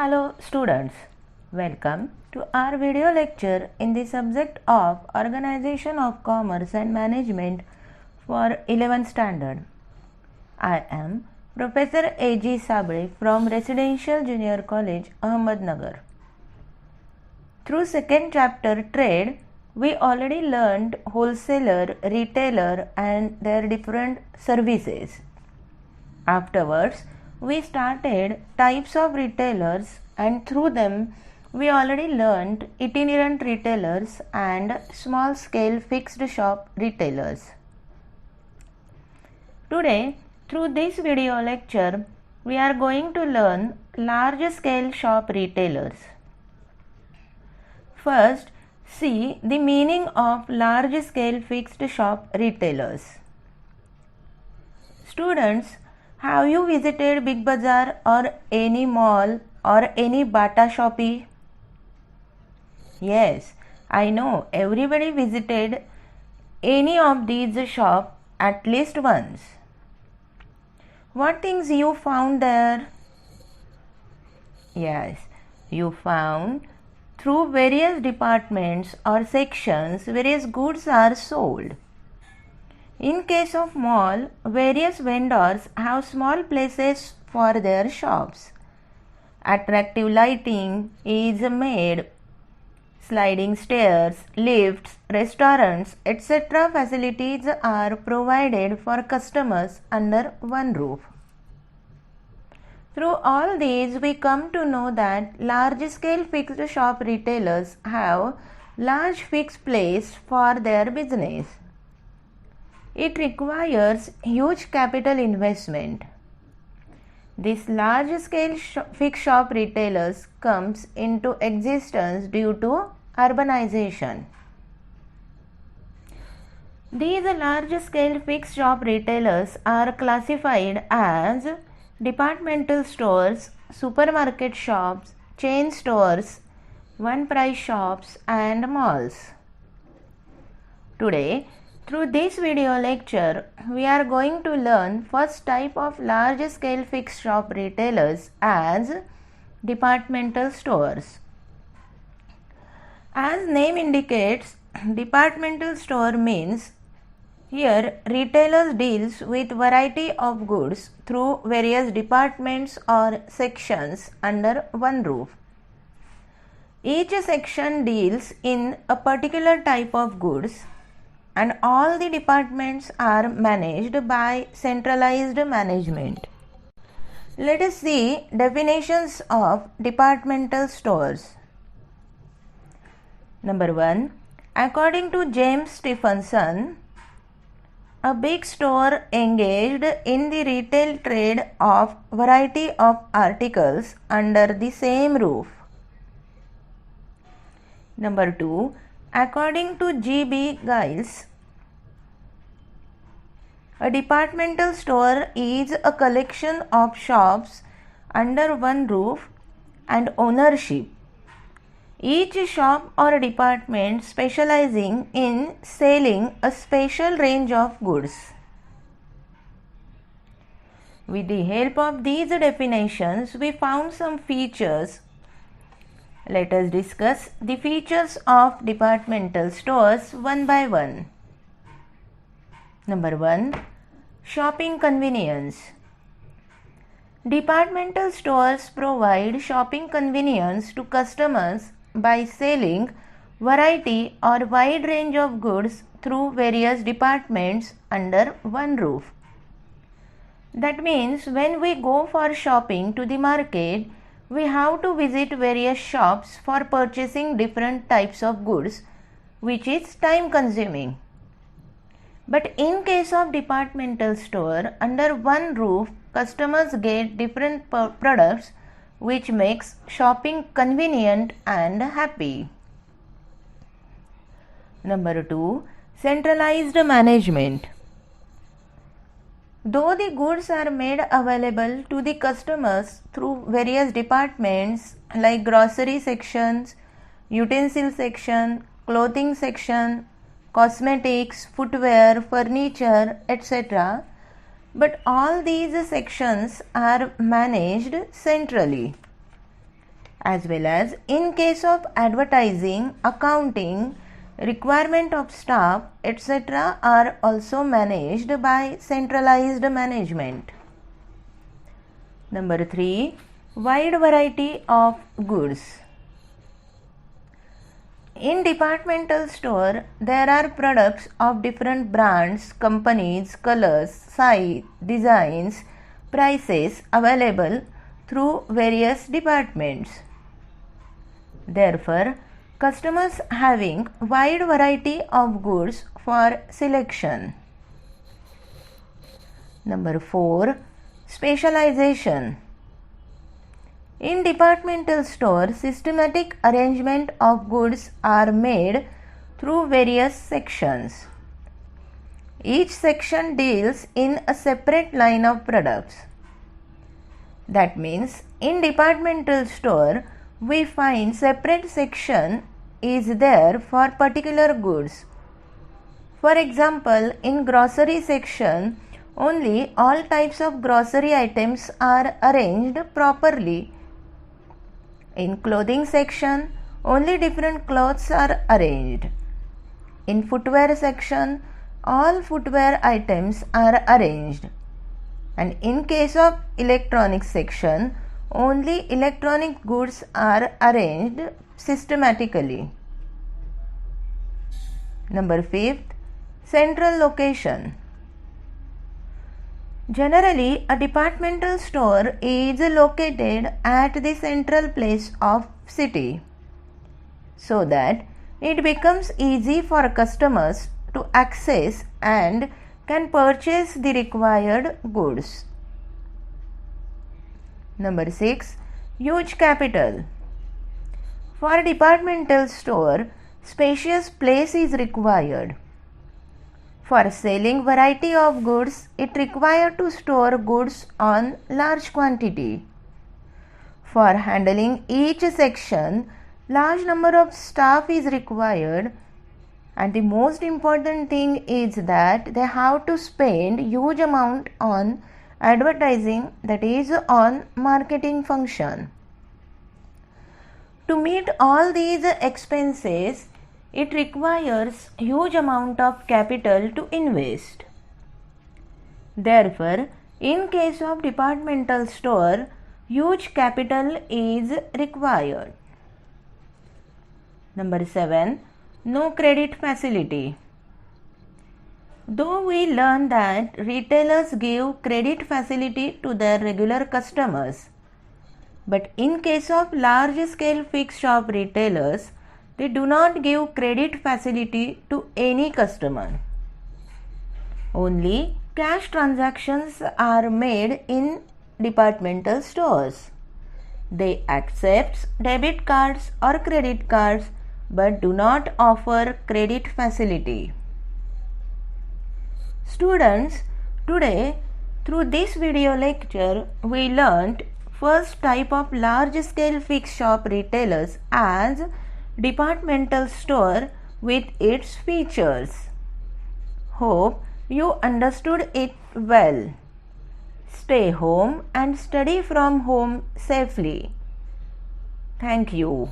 Hello students, welcome to our video lecture in the subject of Organization of Commerce and Management for 11th standard. I am Professor A.G. Sabre from Residential Junior College, Ahmednagar. Through second chapter Trade, we already learned wholesaler, retailer and their different services. Afterwards, we started types of retailers, and through them we already learned itinerant retailers and small scale fixed shop retailers. Today, through this video lecture, we are going to learn large scale shop retailers. First, see the meaning of large scale fixed shop retailers. Students, have you visited Big Bazaar or any mall or any Bata Shoppe? Yes, I know everybody visited any of these shops at least once. What things you found there? Yes, you found through various departments or sections various goods are sold. In case of mall, various vendors have small places for their shops. Attractive lighting is made. Sliding stairs, lifts, restaurants, etc. facilities are provided for customers under one roof. Through all these, we come to know that large-scale fixed shop retailers have large fixed place for their business. It requires huge capital investment. This large-scale fixed shop retailers comes into existence due to urbanization. These large-scale fixed shop retailers are classified as departmental stores, supermarket shops, chain stores, one-price shops, and malls. Today, through this video lecture, we are going to learn first type of large-scale fixed shop retailers as departmental stores. As name indicates, departmental store means here retailers deals with variety of goods through various departments or sections under one roof. Each section deals in a particular type of goods, and all the departments are managed by centralized management. Let us see definitions of departmental stores. Number 1. According to James Stephenson, a big store engaged in the retail trade of variety of articles under the same roof. Number 2. According to G.B. Giles, a departmental store is a collection of shops under one roof and ownership. Each shop or department specializing in selling a special range of goods. With the help of these definitions, we found some features. Let us discuss the features of departmental stores one by one. Number 1. Shopping convenience. Departmental stores provide shopping convenience to customers by selling variety or wide range of goods through various departments under one roof. That means when we go for shopping to the market, we have to visit various shops for purchasing different types of goods, which is time consuming. But in case of departmental store, under one roof, customers get different products, which makes shopping convenient and happy. Number 2. Centralized management. Though the goods are made available to the customers through various departments like grocery sections, utensil section, clothing section, cosmetics, footwear, furniture, etc., but all these sections are managed centrally. as well as in case of advertising, accounting, requirement of staff, etc. are also managed by centralized management. Number 3. Wide variety of goods. In departmental store, there are products of different brands, companies, colors, size, designs, prices available through various departments. Therefore, customers having wide variety of goods for selection. Number 4. Specialization. In departmental store, systematic arrangement of goods are made through various sections. Each section deals in a separate line of products. That means, in departmental store, we find separate section is there for particular goods. For example, in grocery section, only all types of grocery items are arranged properly. In clothing section, only different clothes are arranged. In footwear section, all footwear items are arranged. And in case of electronics section, only electronic goods are arranged systematically. Number 5. Central location. Generally, a departmental store is located at the central place of city, so that it becomes easy for customers to access and can purchase the required goods. Number 6. Huge capital. For a departmental store, spacious place is required. For selling variety of goods, it required to store goods on large quantity. For handling each section, large number of staff is required, and the most important thing is that they have to spend huge amount on advertising, that is on marketing function. To meet all these expenses, it requires huge amount of capital to invest. Therefore, in case of departmental store, huge capital is required. Number 7. No credit facility. Though we learn that retailers give credit facility to their regular customers, but in case of large scale fixed shop retailers, they do not give credit facility to any customer. Only cash transactions are made in departmental stores. They accept debit cards or credit cards but do not offer credit facility. Students, today through this video lecture we learnt first type of large scale fixed shop retailers as departmental store with its features. Hope you understood it well. Stay home and study from home safely. Thank you.